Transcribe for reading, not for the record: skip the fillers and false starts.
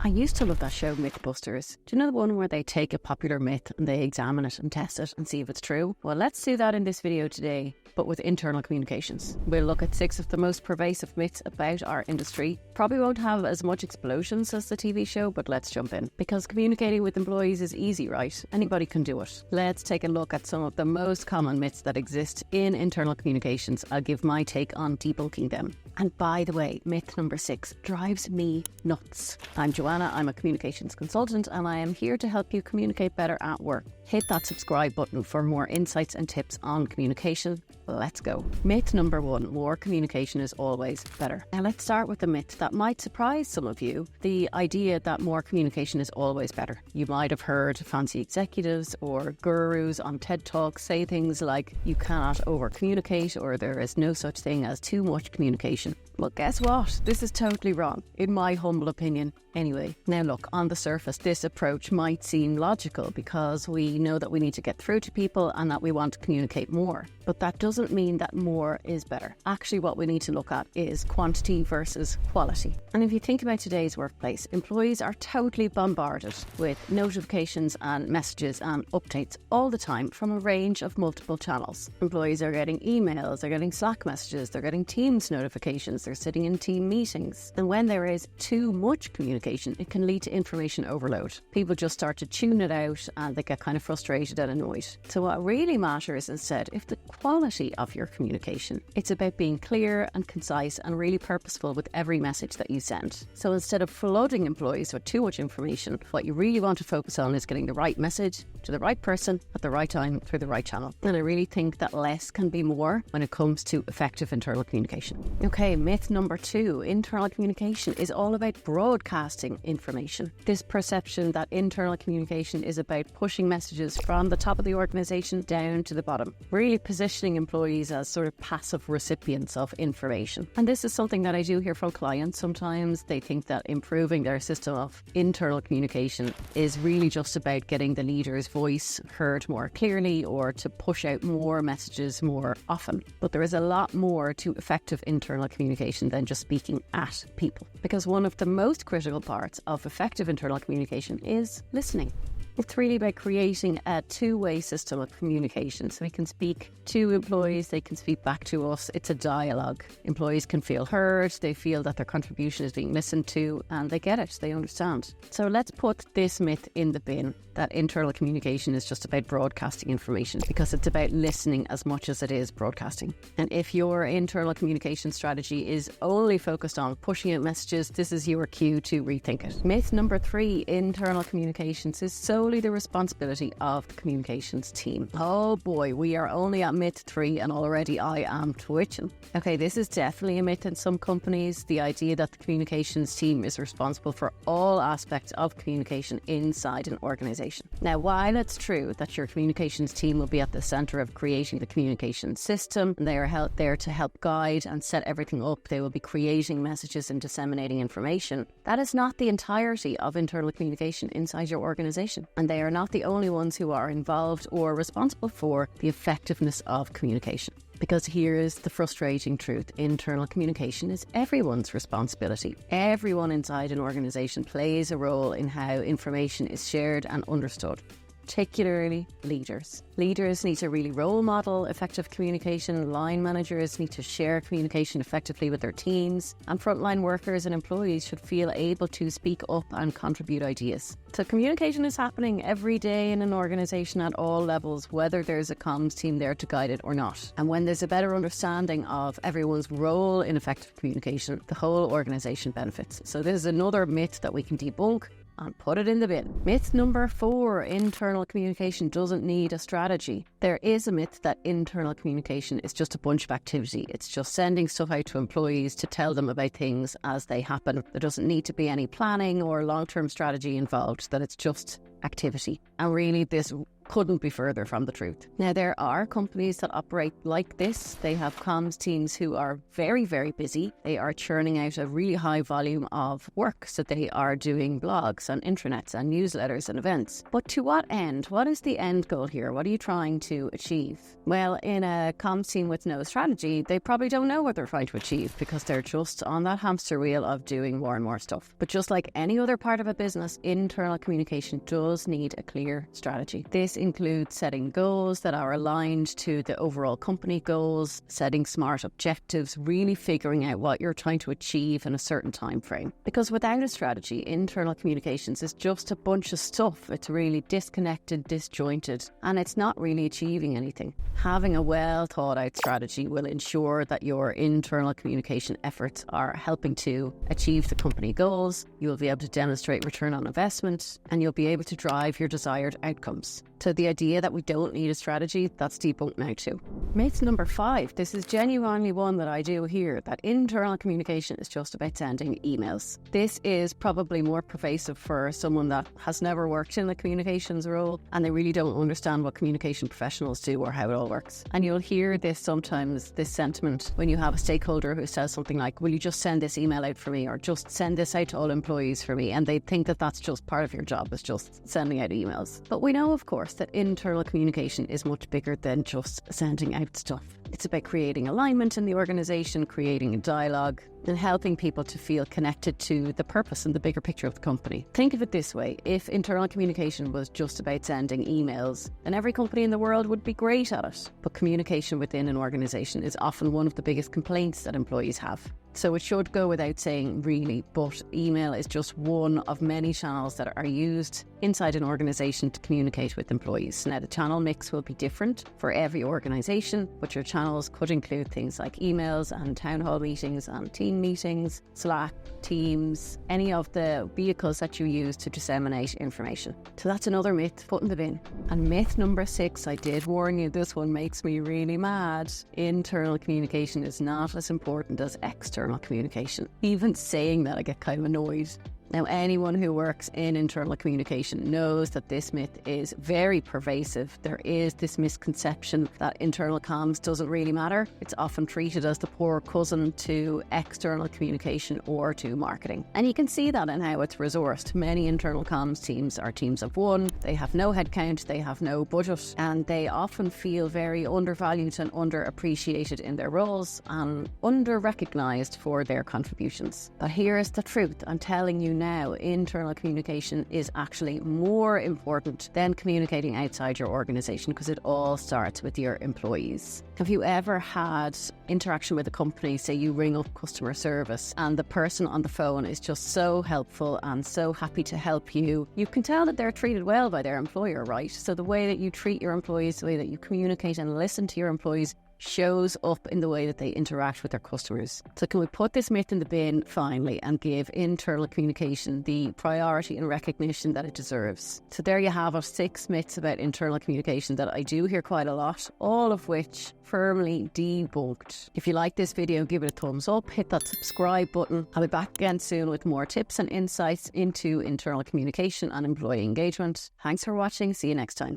I used to love that show, Mythbusters. Do you know the one where they take a popular myth and they examine it and test it and see if it's true? Well, let's do that in this video today, but with internal communications. We'll look at 6 of the most pervasive myths about our industry. Probably won't have as much explosions as the TV show, but let's jump in. Because communicating with employees is easy, right? Anybody can do it. Let's take a look at some of the most common myths that exist in internal communications. I'll give my take on debunking them. And by the way, myth number 6 drives me nuts. I'm Joanna, I'm a communications consultant, and I am here to help you communicate better at work. Hit that subscribe button for more insights and tips on communication. Let's go. Myth number 1, more communication is always better. Now let's start with the myth that might surprise some of you, the idea that more communication is always better. You might have heard fancy executives or gurus on TED Talks say things like, you cannot over communicate, or there is no such thing as too much communication. Well, guess what? This is totally wrong, in my humble opinion. Anyway, now look, on the surface, this approach might seem logical because we know that we need to get through to people and that we want to communicate more. But that doesn't mean that more is better. Actually, what we need to look at is quantity versus quality. And if you think about today's workplace, employees are totally bombarded with notifications and messages and updates all the time from a range of multiple channels. Employees are getting emails, they're getting Slack messages, they're getting Teams notifications, they're sitting in team meetings. And when there is too much communication, it can lead to information overload. People just start to tune it out and they get kind of frustrated and annoyed. So what really matters instead, if the quality of your communication, it's about being clear and concise and really purposeful with every message that you send. So instead of flooding employees with too much information, what you really want to focus on is getting the right message to the right person at the right time through the right channel. And I really think that less can be more when it comes to effective internal communication. Okay, myth number 2, internal communication is all about broadcasting information. This perception that internal communication is about pushing messages from the top of the organization down to the bottom, really positioning employees as sort of passive recipients of information. And this is something that I do hear from clients. Sometimes they think that improving their system of internal communication is really just about getting the leader's voice heard more clearly or to push out more messages more often. But there is a lot more to effective internal communication than just speaking at people. Because one of the most critical parts of effective internal communication is listening. It's really about creating a two-way system of communication. So we can speak to employees, they can speak back to us. It's a dialogue. Employees can feel heard, they feel that their contribution is being listened to, and they get it, they understand. So let's put this myth in the bin, that internal communication is just about broadcasting information, because it's about listening as much as it is broadcasting. And if your internal communication strategy is only focused on pushing out messages, this is your cue to rethink it. Myth number 3, internal communications is solely the responsibility of the communications team. Oh boy, we are only at myth 3 and already I am twitching. Okay, this is definitely a myth in some companies, the idea that the communications team is responsible for all aspects of communication inside an organization. Now, while it's true that your communications team will be at the center of creating the communication system, and they are there to help guide and set everything up, they will be creating messages and disseminating information, that is not the entirety of internal communication inside your organization. And they are not the only ones who are involved or responsible for the effectiveness of communication. Because here is the frustrating truth. Internal communication is everyone's responsibility. Everyone inside an organization plays a role in how information is shared and understood. Particularly leaders. Leaders need to really role model effective communication. Line managers need to share communication effectively with their teams. And frontline workers and employees should feel able to speak up and contribute ideas. So communication is happening every day in an organization at all levels, whether there's a comms team there to guide it or not. And when there's a better understanding of everyone's role in effective communication, the whole organization benefits. So this is another myth that we can debunk and put it in the bin. Myth number 4, internal communication doesn't need a strategy. There is a myth that internal communication is just a bunch of activity. It's just sending stuff out to employees to tell them about things as they happen. There doesn't need to be any planning or long-term strategy involved, that it's just activity. And really this couldn't be further from the truth. Now, there are companies that operate like this. They have comms teams who are very, very busy. They are churning out a really high volume of work. So they are doing blogs and intranets and newsletters and events. But to what end? What is the end goal here? What are you trying to achieve? Well, in a comms team with no strategy, they probably don't know what they're trying to achieve because they're just on that hamster wheel of doing more and more stuff. But just like any other part of a business, internal communication does need a clear strategy. This includes setting goals that are aligned to the overall company goals, setting smart objectives, really figuring out what you're trying to achieve in a certain time frame. Because without a strategy, internal communications is just a bunch of stuff. It's really disconnected, disjointed, and it's not really achieving anything. Having a well thought out strategy will ensure that your internal communication efforts are helping to achieve the company goals. You'll be able to demonstrate return on investment, and you'll be able to drive your desired outcomes. So the idea that we don't need a strategy, that's debunked now too. Myth number 5, this is genuinely one that I do hear, that internal communication is just about sending emails. This is probably more pervasive for someone that has never worked in a communications role and they really don't understand what communication professionals do or how it all works. And you'll hear this sometimes, this sentiment, when you have a stakeholder who says something like, will you just send this email out for me, or just send this out to all employees for me? And they think that that's just part of your job, is just sending out emails. But we know, of course, that internal communication is much bigger than just sending out stuff. It's about creating alignment in the organisation, creating a dialogue, and helping people to feel connected to the purpose and the bigger picture of the company. Think of it this way: if internal communication was just about sending emails, then every company in the world would be great at it. But communication within an organisation is often one of the biggest complaints that employees have. So it should go without saying, really, but email is just one of many channels that are used inside an organisation to communicate with employees. Now, the channel mix will be different for every organisation, but your channels could include things like emails and town hall meetings and team meetings, Slack, Teams, any of the vehicles that you use to disseminate information. So that's another myth, put in the bin. And myth number 6, I did warn you, this one makes me really mad. Internal communication is not as important as external communication. Even saying that, I get kind of annoyed. Now, anyone who works in internal communication knows that this myth is very pervasive. There is this misconception that internal comms doesn't really matter. It's often treated as the poor cousin to external communication or to marketing. And you can see that in how it's resourced. Many internal comms teams are teams of one. They have no headcount, they have no budget, and they often feel very undervalued and underappreciated in their roles and under-recognised for their contributions. But here's the truth. I'm telling you now, internal communication is actually more important than communicating outside your organisation, because it all starts with your employees. Have you ever had interaction with a company, say you ring up customer service and the person on the phone is just so helpful and so happy to help you? You can tell that they're treated well by their employer, right? So the way that you treat your employees, the way that you communicate and listen to your employees shows up in the way that they interact with their customers. So can we put this myth in the bin finally and give internal communication the priority and recognition that it deserves? So there you have it, 6 myths about internal communication that I do hear quite a lot, all of which firmly debunked. If you like this video, give it a thumbs up, hit that subscribe button. I'll be back again soon with more tips and insights into internal communication and employee engagement. Thanks for watching. See you next time.